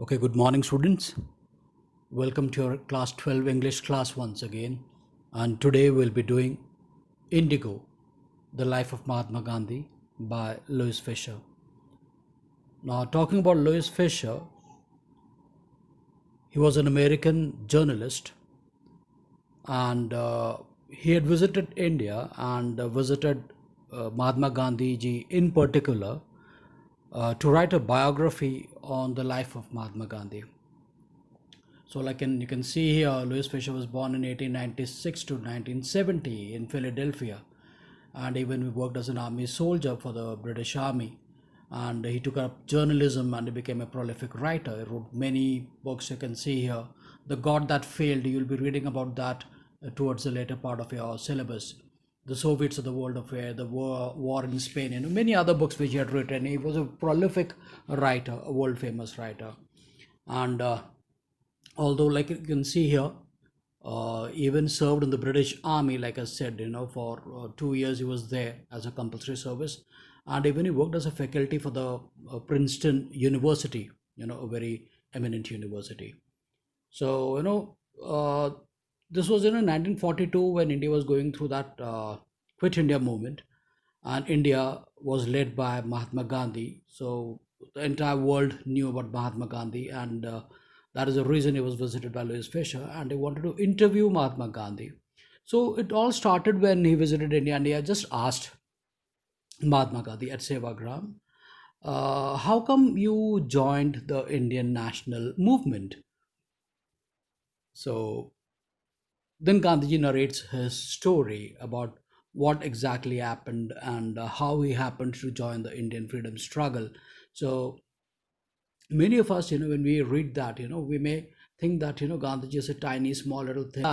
Okay, good morning, students. Welcome to your class 12 English class once again. And today we'll be doing Indigo, The Life of Mahatma Gandhi by Louis Fisher. Now, talking about Louis Fisher, he was an American journalist and he had visited India and visited Mahatma Gandhi ji in particular to write a biography on the life of Mahatma Gandhi. So you can see here, Louis Fisher was born in 1896 to 1970 in Philadelphia, and even worked as an army soldier for the British Army. And he took up journalism and he became a prolific writer. He wrote many books. You can see here, The God That Failed. You'll be reading about that towards the later part of your syllabus. The Soviets of the World Affair, The War in Spain, and many other books which he had written. He was a prolific writer, a world famous writer. And although, like you can see here, even served in the British Army, like I said, for 2 years he was there as a compulsory service, and even he worked as a faculty for the Princeton University, a very eminent university. So this was in 1942 when India was going through that Quit India movement, and India was led by Mahatma Gandhi. So the entire world knew about Mahatma Gandhi, and that is the reason he was visited by Louis Fisher, and he wanted to interview Mahatma Gandhi. So it all started when he visited India, and he had just asked Mahatma Gandhi at Sevagram, how come you joined the Indian national movement? So then Gandhiji narrates his story about what exactly happened and how he happened to join the Indian freedom struggle. So many of us, when we read that, we may think that, Gandhiji is a tiny, small little thing,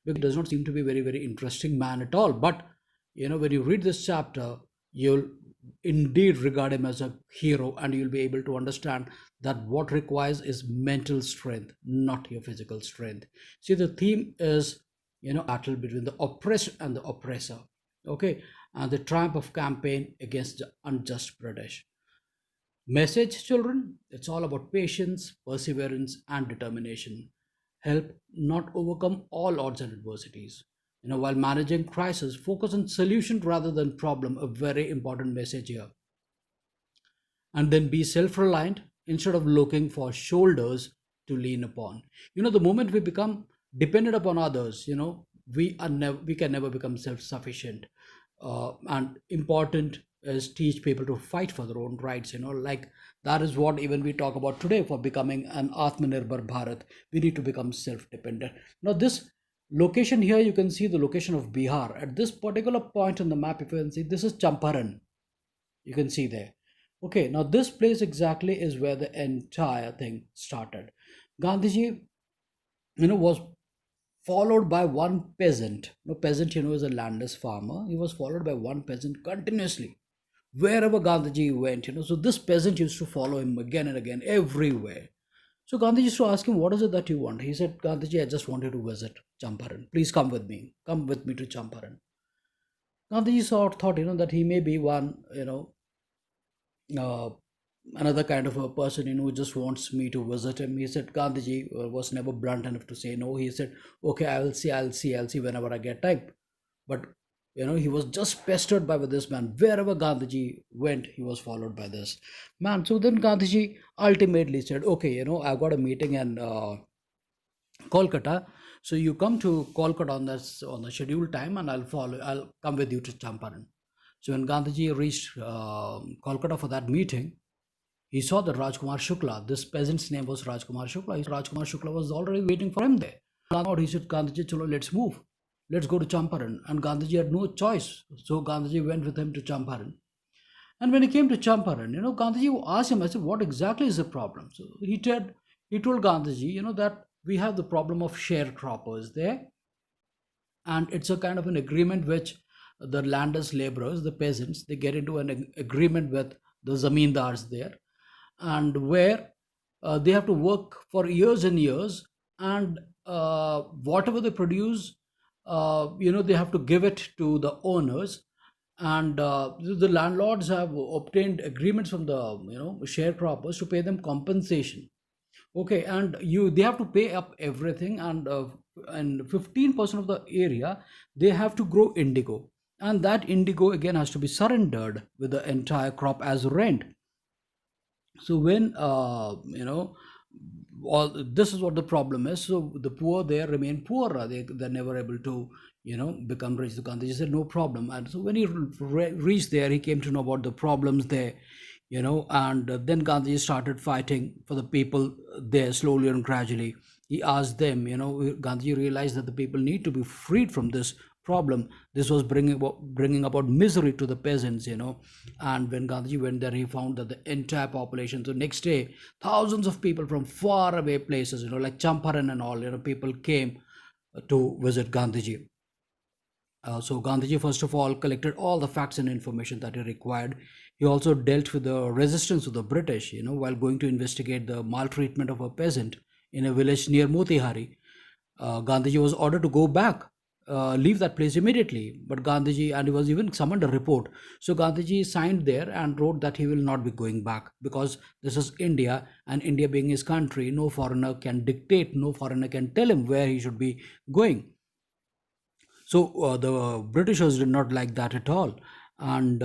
because he does not seem to be a very, very interesting man at all. But, when you read this chapter, you'll indeed regard him as a hero, and you'll be able to understand that what requires is mental strength, not your physical strength. See, the theme is, battle between the oppressed and the oppressor, okay, and the triumph of campaign against the unjust British. Message, children, it's all about patience, perseverance, and determination. Help not overcome all odds and adversities. While managing crisis, focus on solution rather than problem, a very important message here. And then be self-reliant instead of looking for shoulders to lean upon. The moment we become dependent upon others, we can never become self-sufficient. And important is teach people to fight for their own rights. Like that is what even we talk about today. For becoming an Atmanirbhar Bharat, we need to become self-dependent. Now this location here, you can see the location of Bihar at this particular point on the map. If you can see, this is Champaran, you can see there. Okay, now this place exactly is where the entire thing started. Gandhiji was followed by one peasant. Peasant, is a landless farmer. He was followed by one peasant continuously wherever Gandhiji went. So this peasant used to follow him again and again everywhere. So Gandhiji used to ask him, what is it that you want? He said, Gandhiji, I just wanted to visit Champaran. Please come with me. Come with me to Champaran. Gandhiji thought, that he may be one, another kind of a person, who just wants me to visit him. He said, Gandhiji was never blunt enough to say no. He said, okay, I'll see whenever I get time. But he was just pestered by this man. Wherever Gandhiji went, he was followed by this man. So then Gandhiji ultimately said, okay, I've got a meeting in Kolkata. So you come to Kolkata on the scheduled time, and I'll come with you to Champaran. So when Gandhiji reached Kolkata for that meeting, he saw that Rajkumar Shukla, this peasant's name was Rajkumar Shukla. Rajkumar Shukla was already waiting for him there. He said, Gandhiji, chalo, let's move. Let's go to Champaran. And Gandhiji had no choice. So Gandhiji went with him to Champaran. And when he came to Champaran, Gandhiji asked him, I said, what exactly is the problem? So he told Gandhiji, that we have the problem of sharecroppers there. And it's a kind of an agreement which the landless laborers, the peasants, they get into an agreement with the zamindars there, and where they have to work for years and years, and whatever they produce, they have to give it to the owners, and the landlords have obtained agreements from the sharecroppers to pay them compensation Okay, and you they have to pay up everything, and 15% of the area they have to grow indigo, and that indigo again has to be surrendered with the entire crop as rent. So when all this is what the problem is. So the poor there remain poor. They're never able to become rich. The Gandhi said no problem, and so when he reached there, he came to know about the problems there. And then Gandhi started fighting for the people there slowly and gradually. He asked them, Gandhi realized that the people need to be freed from this problem. This was bringing about misery to the peasants. And when Gandhi went there, he found that the entire population. So next day, thousands of people from far away places, like Champaran and all, people came to visit Gandhiji. So Gandhiji first of all collected all the facts and information that he required. He also dealt with the resistance of the British, while going to investigate the maltreatment of a peasant in a village near Motihari. Gandhiji was ordered to go back, leave that place immediately. But Gandhiji, and he was even summoned a report. So Gandhiji signed there and wrote that he will not be going back because this is India, and India being his country, no foreigner can dictate, no foreigner can tell him where he should be going. So the Britishers did not like that at all, and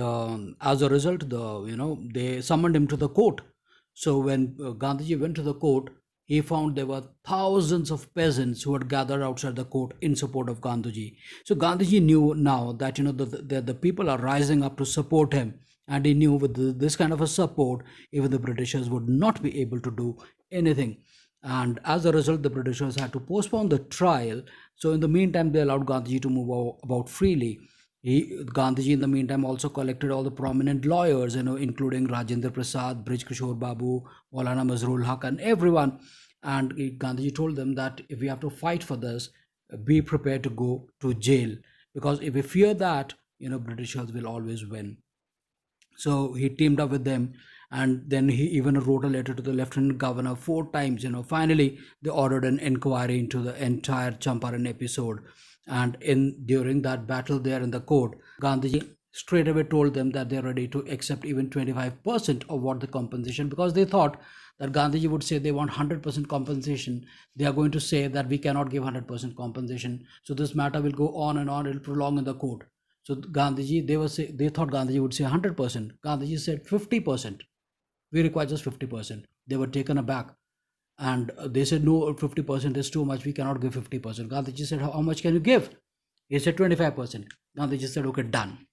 as a result, they summoned him to the court. So when Gandhiji went to the court, he found there were thousands of peasants who had gathered outside the court in support of Gandhiji. So Gandhiji knew now that the people are rising up to support him, and he knew with this kind of a support, even the Britishers would not be able to do anything. And as a result, the Britishers had to postpone the trial. So in the meantime, they allowed Gandhiji to move about freely. Gandhiji, in the meantime, also collected all the prominent lawyers, including Rajendra Prasad, Brij Kishore Babu, Maulana Mazrul Haq, and everyone. And Gandhiji told them that if we have to fight for this, be prepared to go to jail, because if we fear that, Britishers will always win. So he teamed up with them, and then he even wrote a letter to the lieutenant governor 4 times. Finally they ordered an inquiry into the entire Champaran episode. And in during that battle there in the court, Gandhiji straight away told them that they're ready to accept even 25% of what the compensation, because they thought that Gandhiji would say they want 100% compensation. They are going to say that we cannot give 100% compensation, so this matter will go on and on, it will prolong in the court. So Gandhiji, they thought Gandhiji would say 100%. Gandhiji said 50%. We require just 50%. They were taken aback, and they said no, 50% is too much. We cannot give 50%. Gandhiji said, how much can you give? He said 25%. Gandhiji said, okay, done.